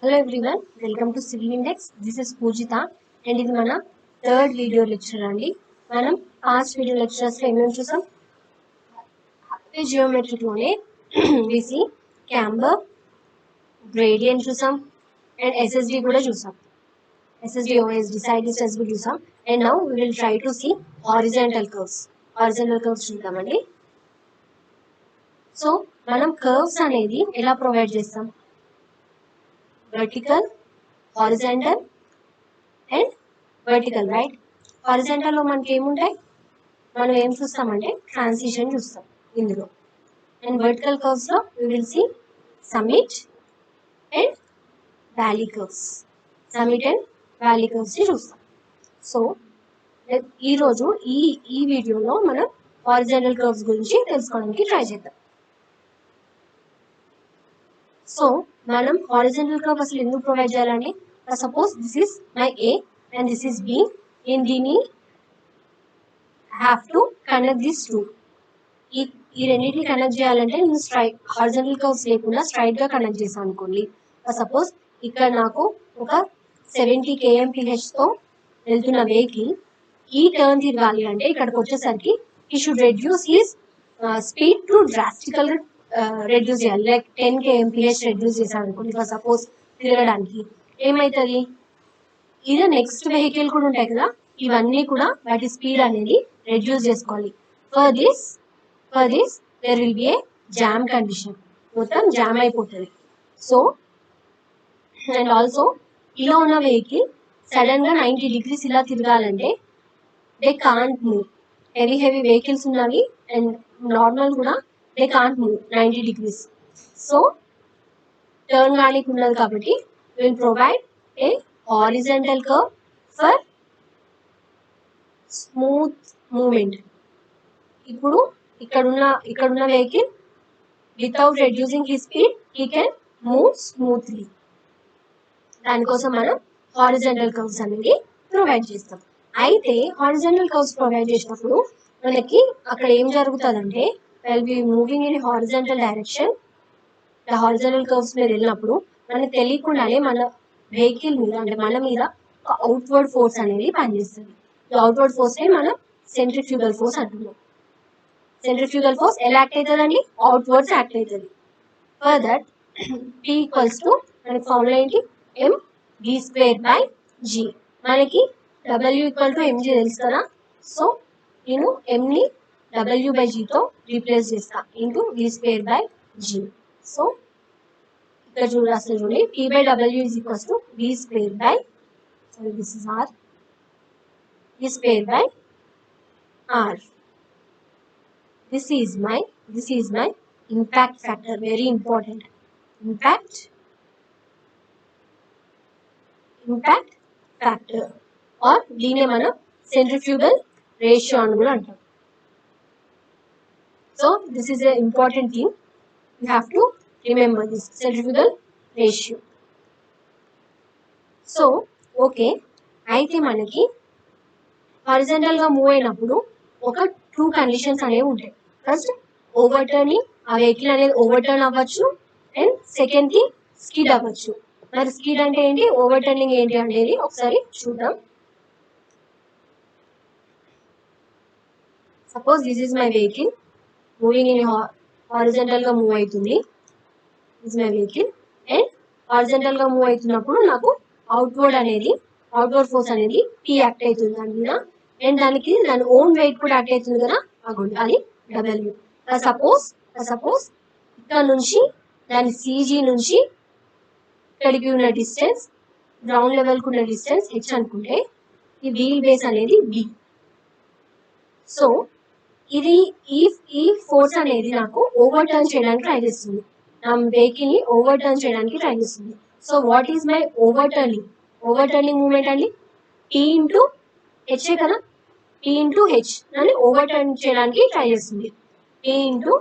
Hello everyone, welcome to Civil Index. This is Pujita and ఇది మన third video lecture అండి. మనం past video lectures లో ఏమేమి చూసాం? జియోమెట్రీలోనే విసి, క్యాంబర్, గ్రేడియంట్ చూసాం అండ్ ఎస్ఎస్డి కూడా చూసాం. ఎస్ఎస్డి ఓఎస్డి సైడ్ డిస్టెన్స్ కూడా చూసాం. And now we will try to see horizontal curves. Horizontal curves చూద్దామండి. సో మనం కర్వ్స్ అనేది ఎలా ప్రొవైడ్ చేస్తాం? vertical, horizontal and vertical, right? Horizontal లో మనకి ఏముంటాయి? మనం ఏం చూస్తామంటే ట్రాన్సిషన్ చూస్తాం ఇందులో. అండ్ వర్టికల్ కర్వ్స్ లో we will see summit and valley curves. Summit and valley curves ని చూస్తాం. సో ఈరోజు ఈ వీడియోలో మనం హారిజాంటల్ కర్వ్స్ గురించి తెలుసుకోవడానికి ట్రై చేద్దాం. సో మనం హారిజాంటల్ కర్వ్ అసలు ఎందుకు ప్రొవైడ్ చేయాలండి? Suppose this is my A and this is B. నేను దీన్ని have to connect this two. ఈ రెండింటిని కనెక్ట్ చేయాలంటే నేను హారిజాంటల్ కర్వ్స్ లేకుండా స్ట్రైట్ గా కనెక్ట్ చేశాను అనుకోండి. సపోజ్ ఇక్కడ నాకు ఒక 70 kmph తో వెళ్తున్న వెహికల్ ఈ టర్న్ తిరగాలి అంటే ఇక్కడికి వచ్చేసరికి ఈ should reduce his speed to డ్రాస్టికల్ reduce చేయాలి. లైక్ 10 kmph రెడ్యూస్ చేశాను అనుకోండి సపోజ్ తిరగడానికి. ఏమవుతుంది? ఇది నెక్స్ట్ వెహికల్ కూడా ఉంటాయి కదా, ఇవన్నీ కూడా వాటి స్పీడ్ అనేది రెడ్యూస్ చేసుకోవాలి. For this there will be a jam condition. మొత్తం జామ్ అయిపోతుంది. సో అండ్ ఆల్సో ఇలా ఉన్న వెహికల్ సడన్ గా 90 degrees ఇలా తిరగాలంటే they can't move. Heavy vehicles ఉన్నవి అండ్ నార్మల్ కూడా they can't move 90 degrees. So turn గానికి ఉన్నది కాబట్టి we will provide a horizontal curve for smooth movement. ఇప్పుడు ఇక్కడున్న vehicle without reducing his speed he can move smoothly. దానికోసం మనం horizontal curves అనేది ప్రొవైడ్ చేస్తాం. అయితే హారిజాంటల్ కర్వ్స్ ప్రొవైడ్ చేసినప్పుడు మనకి అక్కడ ఏం జరుగుతుందంటే while we moving in horizontal direction, the horizontal curves మీద వెళ్ళినప్పుడు మనకు తెలియకుండానే మన వెహికల్ మీద అంటే మన మీద ఒక అవుట్వర్డ్ ఫోర్స్ అనేది పనిచేస్తుంది. ఈ అవుట్వర్డ్ ఫోర్స్ ని మనం సెంట్రిఫ్యూగల్ ఫోర్స్ అంటున్నాం. సెంట్రిఫ్యూగల్ ఫోర్స్ ఎలా యాక్ట్ అవుతుందండి? అవుట్వర్డ్స్ యాక్ట్ అవుతుంది. For that P equals to మనకి ఫార్ములా ఏంటి? mv²/g. మనకి W ఈక్వల్ టు mg తెలుసు కదా. సో నేను m ని W/g తో రీప్లేస్ చేస్తా ఇంటూ v²/g. సో ఇక్కడ చూడండి P/W is equals to this is R, v²/R. This is my impact factor, very important. Impact factor or దీన్ని మనం సెంట్రిఫ్యూగల్ రేషియో అని కూడా అంటాం. So this is an important thing. You have to remember this centrifugal ratio. So okay, అయితే మనకి horizontal గా move అయినప్పుడు ఒక 2 కండిషన్స్ అనేవి ఉంటాయి. ఫస్ట్ ఓవర్ టర్నింగ్, ఆ వెహికల్ అనేది ఓవర్ టర్న్ అవ్వచ్చు. అండ్ సెకండ్ థింగ్ స్కిడ్ అవ్వచ్చు. మరి స్కిడ్ అంటే ఏంటి, ఓవర్ టర్నింగ్ ఏంటి అనేది ఒకసారి చూద్దాం. Suppose this is my vehicle moving in horizontal గా మూవ్ అవుతుంది. This my vehicle and horizontal గా మూవ్ అవుతున్నప్పుడు నాకు అవుట్వర్డ్ ఫోర్స్ అనేది P యాక్ట్ అవుతుంది దాని మీద. అండ్ దాని ఓన్ వెయిట్ కూడా యాక్ట్ అవుతుంది కదా, అది W. సపోజ్ ఇక్కడ నుంచి దాని CG నుంచి ఇక్కడికి ఉన్న డిస్టెన్స్, గ్రౌండ్ లెవెల్ కు ఉన్న డిస్టెన్స్ H అనుకుంటే ఈ వీల్ బేస్ అనేది B. సో ఇది ఈ ఫోర్స్ అనేది నాకు ఓవర్ టర్న్ చేయడానికి ట్రై చేస్తుంది. నా వెహికల్ ని ఓవర్ టర్న్ చేయడానికి ట్రై చేస్తుంది. So what is my over turning moment అండి? P ఇంటూ H కదా. P ఇంటూ H అని ఓవర్ టర్న్ చేయడానికి ట్రై చేస్తుంది. P into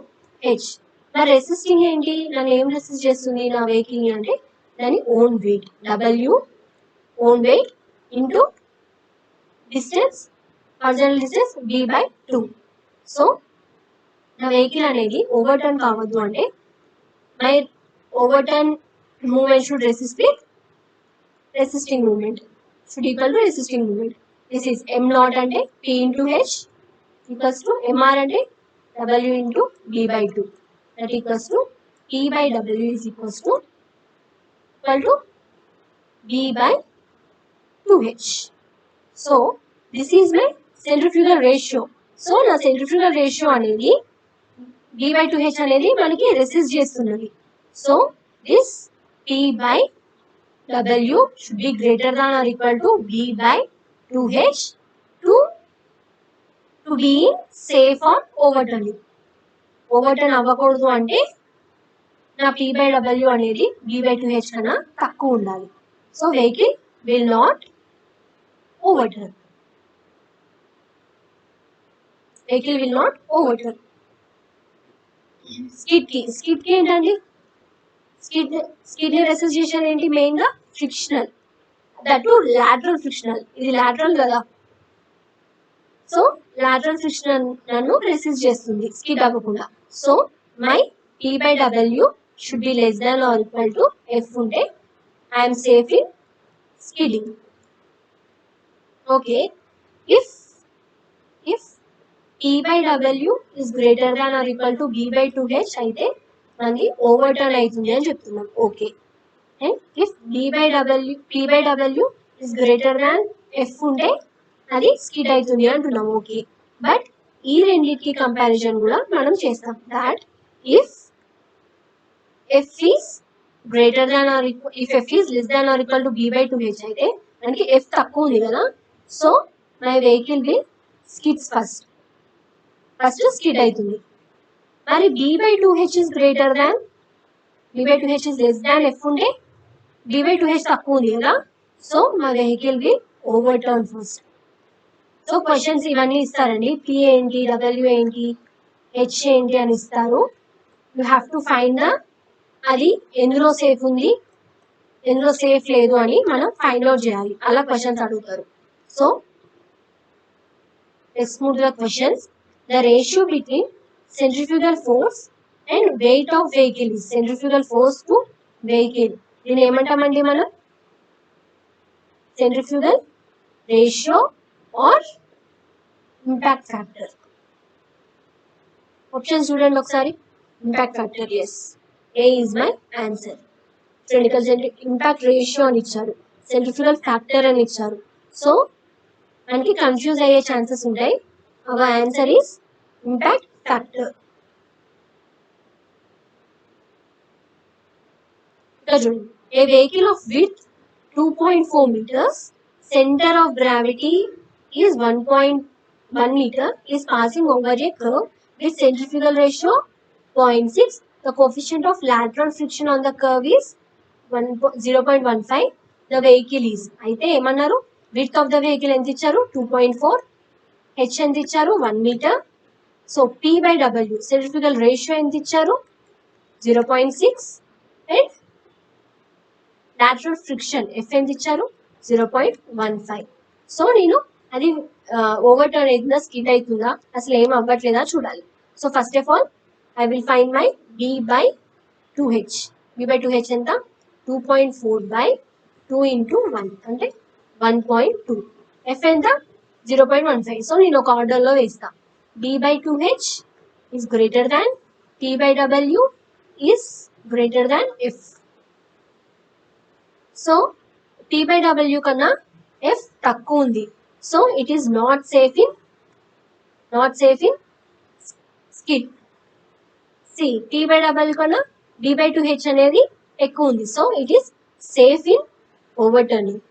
H. మరి రెసిస్టింగ్ ఏంటి? నన్ను ఏం రెసిస్ట్ చేస్తుంది నా వెహికల్ ని అంటే దాని own wait, W own weight into distance, horizontal distance B/2. So నా వెహికల్ అనేది ఓవర్ టర్న్ కావద్దు అంటే my over turn movement should resist with resisting movement should equal to resisting movement. This is m naught ante p into h equals to mr ante w into b by 2. That equals to p by w is equal to b by 2h. So this is my centrifugal ratio. So na centrifugal ratio anedi b by 2h అనేది మనకి resist చేస్తున్నది. So this p by w should be greater than or equal to b by 2h to be safe on overturning. Overturn అవ్వకూడదు అంటే నా p by w అనేది b by 2h కన్నా తక్కువ ఉండాలి. So vehicle will not overturn. Vehicle will not overturn. Skid key ఏంటండి? Skid ని resist చేసేది ఏంటి? మెయిన్ గా frictional, that to lateral frictional. ఇది లాటరల్ కదా, సో లాటరల్ ఫ్రిక్షనల్ నన్ను రెసిస్ట్ చేస్తుంది స్కిడ్ అవ్వకుండా. So my p by w should be less than or equal to f ఉంటే I am safe in skidding. Okay, if p by w is greater than or equal to b by 2h అయితే మనకి overturn అవుతుంది అని చెప్తున్నాం. Okay, and if p by w is greater than f ఉంటే అది skid అవుతుంది అంటున్నాం. Okay, but ఈ రెండింటికి కంపారిజన్ కూడా మనం చేస్తాం. That if f is greater than or if f is less than or equal to b by 2h అయితే మనకి f తక్కువ ఉంది కదా, so my vehicle will skids first skid అవుతుంది. మరి b by 2h is greater than b by 2h is less than f ఉంటే b by 2h తక్కువ ఉంది కదా, so my vehicle will overturn first. So questions ఇవన్నీ ఇస్తారండి, p ఏంటి, w ఏంటి, h ఏంటి అని ఇస్తారు. You have to find the అది ఎందులో సేఫ్ ఉంది, ఎందులో సేఫ్ లేదు అని మనం ఫైండ్ అవుట్ చేయాలి. అలా క్వశ్చన్స్ అడుగుతారు. So let's move to the questions. The ratio between centrifugal force and weight of vehicle is centrifugal force to vehicle. దీన్ని ఏమంటామండి మనం? centrifugal ratio or impact factor. Options చూడండి ఒకసారి. Impact factor, yes, A is my answer. చూడండి, impact ratio అని ఇచ్చారు, centrifugal factor అని ఇచ్చారు. So మనకి కన్ఫ్యూజ్ అయ్యే ఛాన్సెస్ ఉంటాయి. Our answer is impact factor. A vehicle of width 2.4 meters, center of gravity is 1.1 meter, is passing over a curve with centrifugal ratio 0.6. The coefficient of lateral friction on the curve is 0.15. The vehicle is, అయితే ఏమన్నారు? width of the vehicle ఎంత ఇచ్చారు? 2.4. h ఎంత ఇచ్చారు? 1 meter. So p by w centrifugal ratio ఎంత ఇచ్చారు? 0.6 and lateral friction f ఎంత ఇచ్చారు? 0.15. సో నేను అది ఓవర్టర్న్ అవుతుందా, స్కిడ్ అవుతుందా, అసలు ఏం అవ్వట్లేదా చూడాలి. So first of all I will find my b by 2h. b by 2h ఎంత? 2.4 by 2 into 1 అంటే 1.2. f ఎంత? 0.15. సో నేను ఒక ఆర్డర్లో వేస్తా. b by 2h is greater than p by w is greater than f. So p by w కన్నా f తక్కువ ఉంది. So it is not safe in skid. See, p by w కన్నా b by 2h అనేది ఎక్కువ ఉంది. So it is safe in overturning.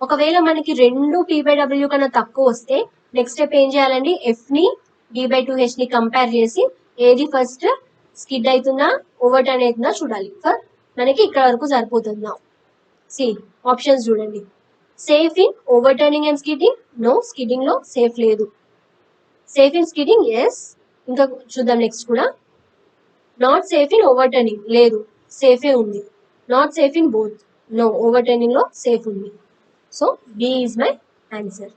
ఒకవేళ మనకి రెండు p by w కన్నా తక్కువ వస్తే నెక్స్ట్ స్టెప్ ఏం చేయాలండి? f ని b by 2h ని కంపేర్ చేసి ఏది ఫస్ట్ స్కిడ్ అవుతుందా, ఓవర్టర్న్ అవుతుందా చూడాలి. మనకి ఇక్కడ వరకు సరిపోతుంది. సి ఆప్షన్స్ చూడండి. Safe in overturning and skidding, no, skidding లో సేఫ్ లేదు. Safe in skidding, yes. ఇంకా చూద్దాం నెక్స్ట్ కూడా. నాట్ సేఫ్ ఇన్ ఓవర్టర్నింగ్, లేదు, సేఫే ఉంది. Not safe in both, no, overturning లో సేఫ్ ఉంది. So B is my answer.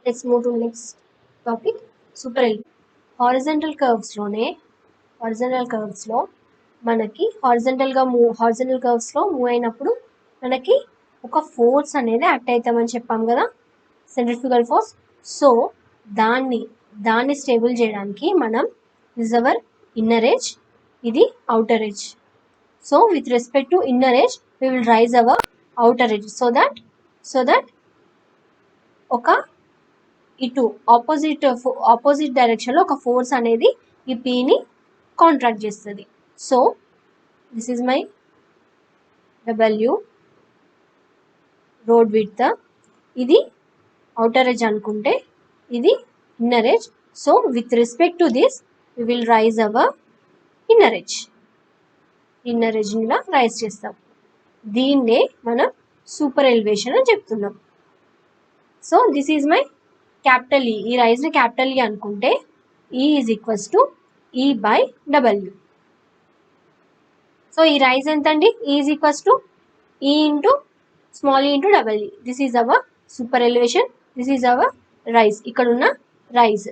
Let's move to the next topic. Super horizontal curves లోనే హారిజంటల్ కర్వ్స్లో మనకి హారిజంటల్ కర్వ్స్లో మూవ్ అయినప్పుడు మనకి ఒక ఫోర్స్ అనేది యాక్ట్ అవుతామని చెప్పాం కదా, సెంట్రిఫ్యూగల్ ఫోర్స్. సో దాన్ని స్టేబుల్ చేయడానికి మనం దిస్ అవర్ ఇన్నర్ ఎడ్జ్, ఇది outer edge. So with respect to inner edge we will rise our outer edge so that ఒక ఇటు ఆపోజిట్ డైరెక్షన్లో ఒక ఫోర్స్ అనేది ఈ పీని కాంట్రాక్ట్ చేస్తుంది. So this is my W road width, ఇది అవుటర్ ఎడ్జ్ అనుకుంటే ఇది inner edge. So with respect to this we will rise our inner edge. Inner ఎడ్జ్ని ఇలా రైజ్ చేస్తాం. దీన్నే మనం సూపర్ ఎలివేషన్ అని చెప్తున్నాం. So this is my capital E. ఈ రైజ్ని క్యాపిటల్ ఈ అనుకుంటే E is equals to E by W. So ఈ రైజ్ ఎంత అండి? E is equals to E into small E into double E. This is our super elevation, this is our rise, ఇక్కడ ఉన్న rise.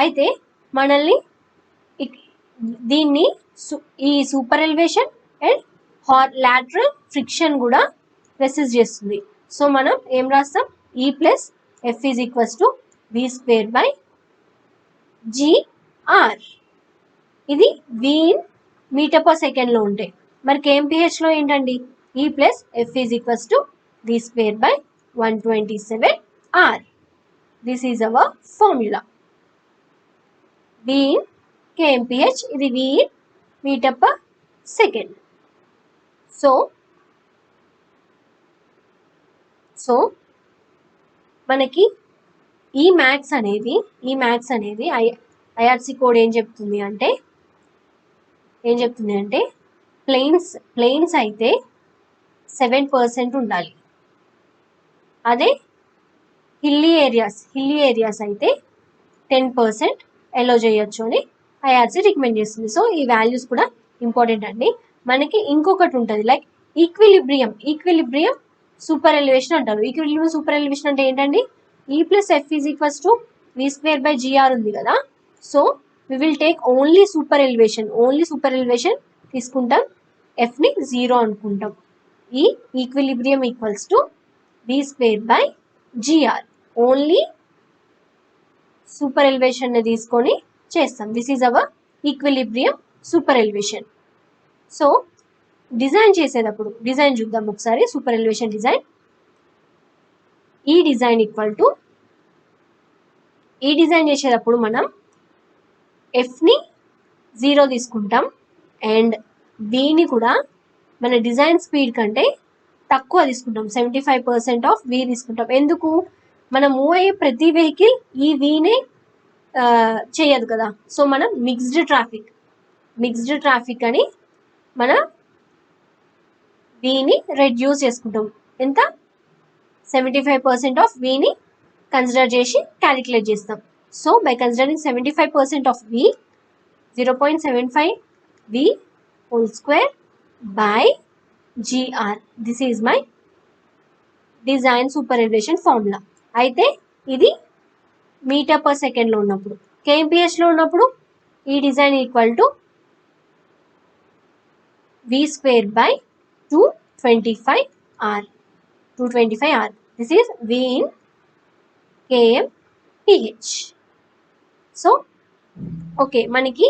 అయితే మనల్ని దీన్ని ఈ super elevation and lateral friction కూడా రెసిస్ట్ చేస్తుంది. సో మనం ఏం రాస్తాం? E plus F is equals to V square by GR. ఇది వి ఇన్ మీటర్ పర్ సెకండ్లో ఉంటే, మరి కేఎంపీహెచ్లో ఏంటండి? E plus F is equals to V square by 127 R. This is our formula. V in KMPH, ఇది V in metre per second. So మనకి ఈ maths అనేది ఐఆర్సి కోడ్ ఏం చెప్తుంది అంటే ప్లేన్స్ అయితే 7% ఉండాలి. అదే హిల్లీ ఏరియాస్ అయితే 10% అలో చేయొచ్చు అని ఐఆర్సి రికమెండ్ చేస్తుంది. సో ఈ వాల్యూస్ కూడా ఇంపార్టెంట్ అండి. మనకి ఇంకొకటి ఉంటుంది లైక్ ఈక్విలిబ్రియం సూపర్ ఎలివేషన్ అంటారు. ఈక్విలిబ్రియం సూపర్ ఎలివేషన్ అంటే ఏంటండి? E plus F is equals to V square by GR ఉంది కదా. So we will take only super elevation తీసుకుంటాం, ఎఫ్ని 0 అనుకుంటాం. E equilibrium equals to V square by GR, only super elevation తీసుకొని చేస్తాం. This is our equilibrium super elevation. So design చూద్దాం ఒకసారి. Super elevation design, ఈ డిజైన్ చేసేటప్పుడు మనం ఎఫ్ని 0 తీసుకుంటాం అండ్ విని కూడా మన డిజైన్ స్పీడ్ కంటే తక్కువ తీసుకుంటాం. 75% ఆఫ్ వి తీసుకుంటాం. ఎందుకు? మనం మూవ్ అయ్యే ప్రతి వెహికల్ ఈ వీనే చేయదు కదా. సో మనం మిక్స్డ్ ట్రాఫిక్ అని మన వీని రెడ్యూస్ చేసుకుంటాం. ఎంత? 75% ఆఫ్ వీని కన్సిడర్ చేసి క్యాలిక్యులేట్ చేస్తాం. So by considering 75% of V, 0.75 V whole square by GR. This is my design super elevation formula. అయితే ఇది మీటర్ పర్ సెకండ్లో ఉన్నప్పుడు, కేఎంపీహెచ్లో ఉన్నప్పుడు E design equal to V square by 225 R. This is V in KMPH. So okay, మనకి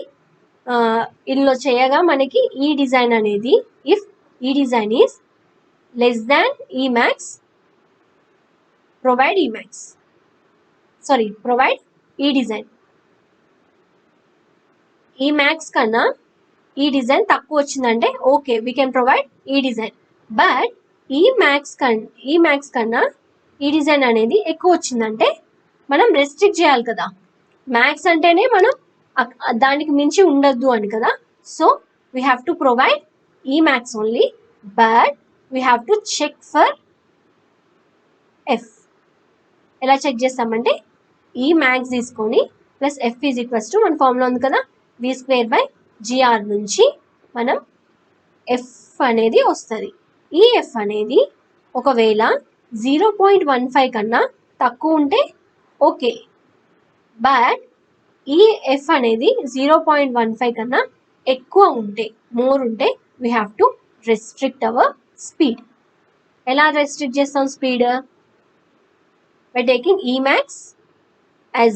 ఇందులో చేయగా మనకి ఈ డిజైన్ అనేది, ఇఫ్ ఈ డిజైన్ ఈజ్ లెస్ దాన్ ఈ మ్యాక్స్, ప్రొవైడ్ ఈ డిజైన్. ఈ మ్యాక్స్ కన్నా ఈ డిజైన్ తక్కువ వచ్చిందంటే ఓకే, వీ కెన్ ప్రొవైడ్ ఈ డిజైన్. బట్ ఈ మ్యాక్స్ కన్నా ఈ డిజైన్ అనేది ఎక్కువ వచ్చిందంటే మనం రెస్ట్రిక్ట్ చేయాలి కదా. మ్యాక్స్ అంటేనే మనం దానికి మించి ఉండద్దు అని కదా. So we have to provide E max only, but we have to check for F. ఎలా చెక్ చేస్తామంటే ఈ మ్యాక్స్ తీసుకొని plus F is equals to మన ఫార్ములా ఉంది కదా, వి స్క్వేర్ బై జిఆర్ నుంచి మనం ఎఫ్ అనేది వస్తుంది. ఈ ఎఫ్ అనేది ఒకవేళ 0.15 కన్నా తక్కువ ఉంటే ఓకే, బట్ ఈ ఎఫ్ అనేది 0.15 కన్నా ఎక్కువ ఉంటే మోర్ ఉంటే we have to restrict our speed. ఎలా రెస్ట్రిక్ట్ చేస్తాం speed? By taking Emax as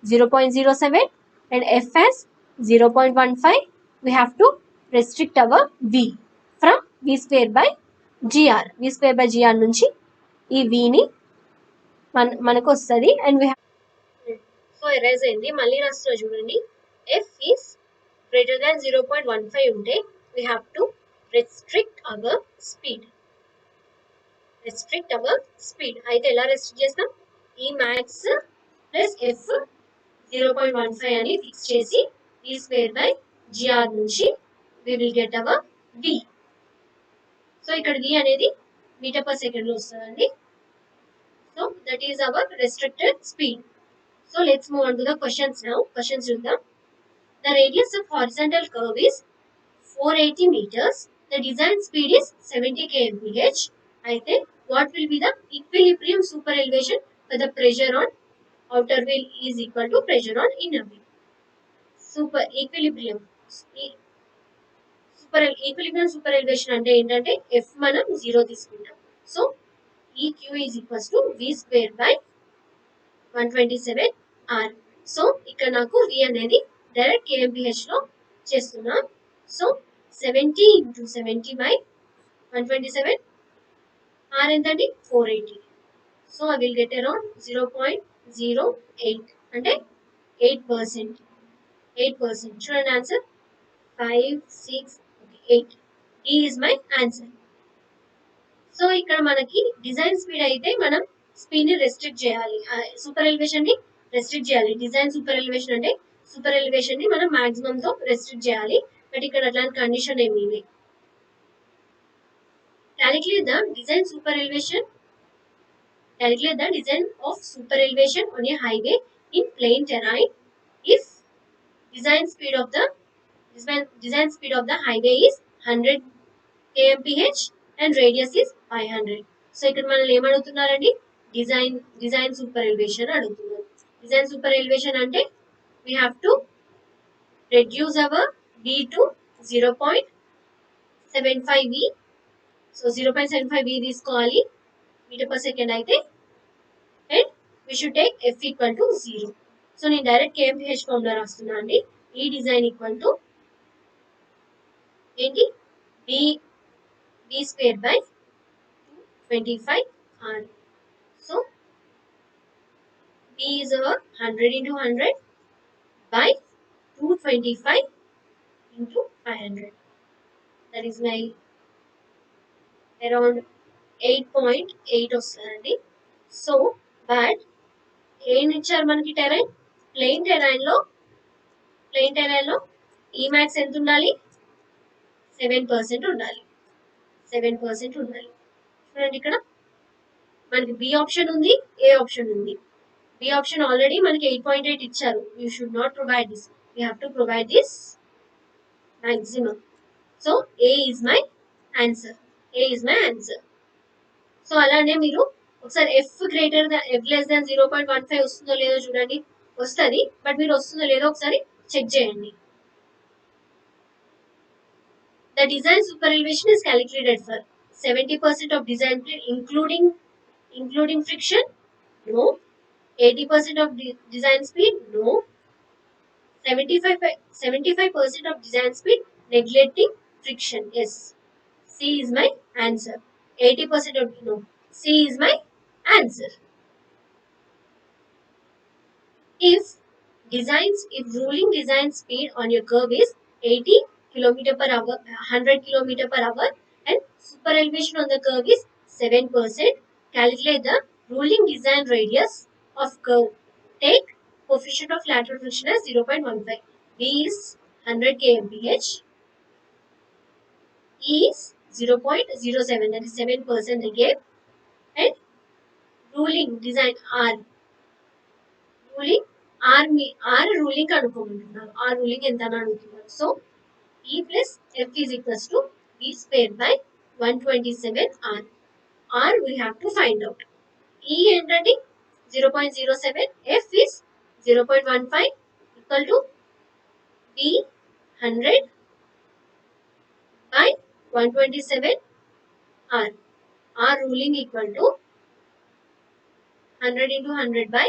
0.07 and F as 0.15. We have to restrict our V from V square by GR. V square by GR నుంచి ఈ V ని మనకు వస్తుంది. And we so erase అయింది. మళ్ళీ రాస్తున్నా చూడండి. F is greater than 0.15 ఉంటే we have to restrict our speed. Restrict our speed. అయితే ఎలా రెస్ట్రిక్ట్ చేస్తాం? Emax plus F 0.15 అని ఫిక్స్ చేసి V square by GR నుంచి we will get our V. So ఇక్కడ V అనేది మీటర్ పర్ సెకండ్ లో వస్తుందండి. So that is our restricted speed. So let's move on to the questions now. Questions చూద్దాం. The radius of horizontal curve is 480 meters. The design speed is 70 kmph. అయితే what will be the equilibrium super elevation for the pressure on outer wheel is equal to pressure on inner wheel. Super equilibrium super elevation అంటే ఏంటంటే F మనం 0 తీసుకుంటాం. So EQ is equals to V square by 127 R. So ఇక్కడ నాకు V అనేది direct kmph లో చేస్తున్నా. So 70 into 70 by 127 R ఎంతండి 480. So I will get around 0.08 అంటే 8%. 8%. చూడండి answer 5, 6, 8. D is my answer. So ఇక్కడ మనకి డిజైన్ స్పీడ్ అయితే మనం స్పీడ్ ని రెస్ట్రిక్ట్ చేయాలి. సూపర్ ఎలివేషన్ ని రెస్ట్రిక్ట్ చేయాలి. డిజైన్ సూపర్ ఎలివేషన్ అంటే సూపర్ ఎలివేషన్ ని మనం మాక్సిమం తో రెస్ట్రిక్ట్ చేయాలి. బట్ ఇక్కడ అట్లాంటి కండిషన్ ఏమీ లేదు. Calculate the design of super elevation on a highway in plain terrain if design speed of the highway is 100 kmph and radius is 500. So ఇక్కడ మనల్ని ఏమడుగుతున్నారండి? డిజైన్ సూపర్ ఎలివేషన్ అడుగుతున్నారు. Design super elevation అంటే we have to reduce our V to 0.75 V. So 0.75 V తీసుకోవాలి metre per second అయితే. And we should take F equal to 0. So నేను direct kmph formula రాస్తున్నా అండి. ఈ డిజైన్ ఈక్వల్ టు ఏంటి? V square by 25 R. So V is over 100 into 100 by 225 into 500. That is my around 8.8 వస్తుందండి. So but ఏం ఇచ్చారు మనకి terrain? Plain terrain లో Emax ఎంత ఉండాలి? 7% ఉండాలి. 7% ఉండాలి. చూడండి ఇక్కడ మనకి B ఆప్షన్ ఉంది, A ఆప్షన్ ఉంది. B ఆప్షన్ ఆల్రెడీ మనకి 8.8 ఇచ్చారు. You should not provide this. You have to provide this maximum. So A is my answer. So అలానే మీరు ఒకసారి F less than 0.15 వస్తుందో లేదో చూడండి. వస్తుంది, బట్ మీరు వస్తుందో లేదో ఒకసారి చెక్ చేయండి. The design super elevation is calculated for 70% of design speed including friction. No. 80% of design speed. No. 75% of design speed neglecting friction. Yes. C is my answer. 80% of no. C is my answer. If ruling design speed on your curve is 80 km per hour, 100 km per hour, and super elevation on the curve is 7%, calculate the ruling design radius of curve. Take coefficient of lateral friction as 0.15. V is 100 kmph. E is 0.07, that is 7% they gave. And ruling design R. Ruling అనుకోమంటున్నారు. R ruling ఎంత అని అడుగుతున్నారు. So E plus F is equals to V square by 127 R. R we have to find out. E ఏంటండి 0.07, F is 0.15 equal to V 100 by 127 R. R ruling equal to 100 into 100 by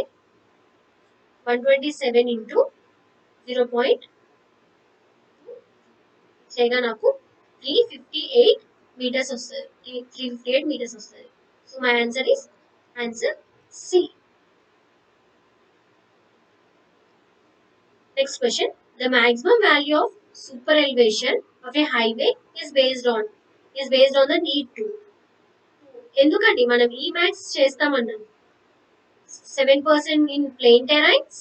127 into 0. చేయగా నాకు 358 meters వస్తుంది. 358 meters వస్తుంది. So my answer is answer C. Next question. The maximum value of super elevation of a highway is based on the need to. ఎందుకండి మనం ఈ maths చేస్తామన్నాం 7% in plain terrains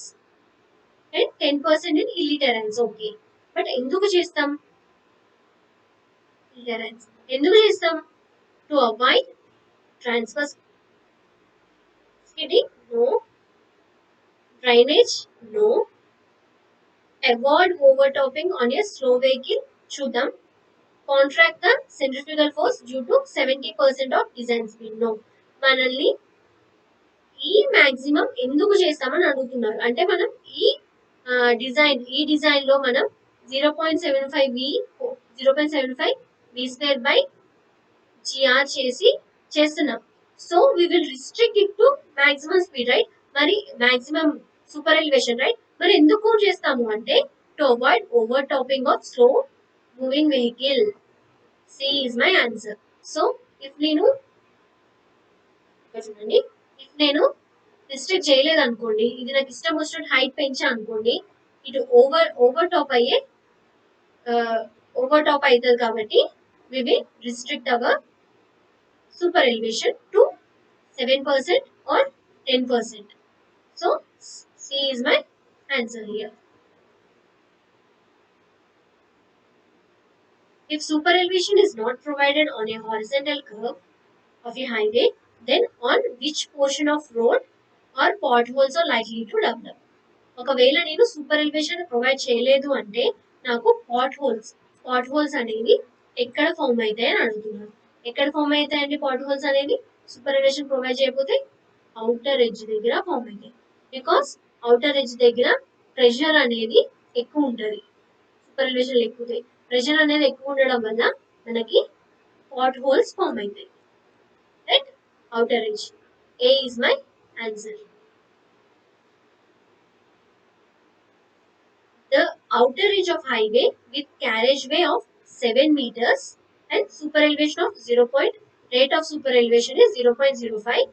and 10% in hilly terrains. Okay, but ఎందుకు చేస్తాం terrains? ఎందుకు చేస్తాం? To avoid transfer skidding? No. Drainage? No. Avoid overtopping on a slow vehicle? చూద్దాం. Contract the centrifugal force due to 70% of design speed? No. మనల్ని ఈ maximum ఎందుకు చేస్తామని అడుగుతున్నారు. అంటే మనం ఈ డిజైన్ లో మనం 0.75 v స్క్వేర్ బై gr చేస్తున్నాం. So we will restrict it to maximum speed, right? మరి మాక్సిమం సూపర్ ఎలివేషన్, రైట్? మరి ఎందుకు చేస్తాము అంటే to avoid over topping of slow moving vehicle. C is my answer. So if నేను restrict చేయలేదు అనుకోండి, ఇది నాకు ఇష్టం వచ్చినట్టు హైట్ పెంచా అనుకోండి, ఇటు ఓవర్ టాప్ అవుతుంది. కాబట్టి we will restrict our super elevation to 7% or 10%. So C is my answer here. If super elevation is not provided on a horizontal curve of a highway, then on which portion of road or potholes are likely to develop? ఒకవేళ నేను super elevation provide చేయలేదు అంటే నాకు pot holes అనేవి ఎక్కడ form అవుతాయి అని అడుగుతున్నాను. ఎక్కడ ఫామ్ అవుతాయండి పాట్ హోల్స్ అనేది? సూపర్ ఎలివేషన్ ప్రొవైడ్ చేయకపోతే అవుటర్ ఎడ్జ్ దగ్గర ఫామ్ అవుతాయి. బికాస్ అవుటర్ ఎడ్జ్ దగ్గర ప్రెషర్ అనేది ఎక్కువ ఉంటుంది. సూపర్ ఎలివేషన్ లేకపోతే ప్రెషర్ అనేది ఎక్కువ ఉండడం వల్ల మనకి పాట్ హోల్స్ ఫామ్ అవుతాయి, right? Outer edge. A is my answer. The outer edge of highway with carriageway of 7 meters and super elevation of 0. Rate of super elevation is 0.05.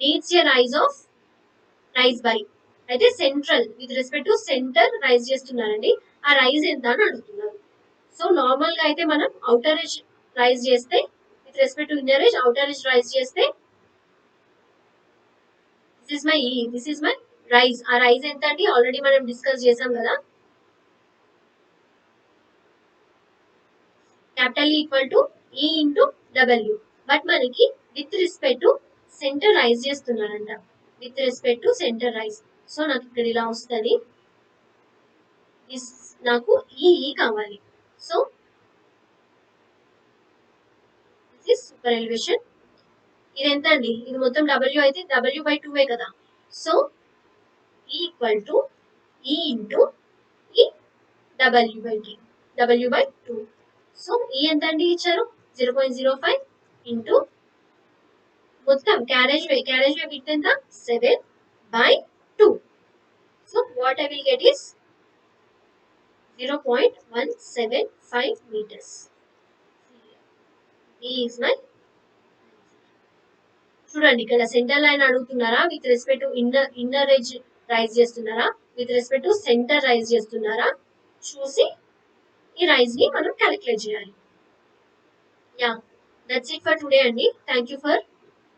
Needs a rise by. అయితే central with respect to centre rise చేస్తున్నారండి. ఆ rise ఎంత అని అడుగుతున్నారు. So normal గా అయితే మనం outer edge rise చేస్తే with respect to inner edge, outer edge rise చేస్తే దిస్ ఇస్ మై రైజ్. ఆ రైజ్ ఎంత అండి? ఆల్రెడీ మనం డిస్కస్ చేసాం కదా. Capital equal to E into W. But మనకి with respect to centre rise చేస్తున్నారంట. With respect to centre rise. So నాకు ఇక్కడ ఇలా వస్తుంది. నాకు ఈ కావాలి. So this super elevation. ఇది ఎంత అండి? ఇది మొత్తం డబ్ల్యూ అయితే W/2 కదా. So equal to E into ఈ W/2. సో ఈ ఎంత అండి ఇచ్చారు? 0.05 ఇంటూ మొత్తం క్యారేజ్ వే విత్ ఎంత? 7/2. So what I will get is 0.175 meters. E is my. చూడండి ఇక్కడ సెంటర్ లైన్ అడుగుతున్నారా, with respect to inner edge rise చేస్తున్నారా, with respect to centre rise చేస్తున్నారా చూసి ఈ రైజ్ ని మనం క్యాలిక్యులేట్ చేయాలి. Yeah, that's it for today అండి. Thank you for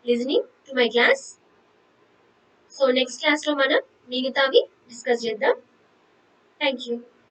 listening to my class. So next class లో మనం మిగతావి డిస్కస్ చేద్దాం. Thank you.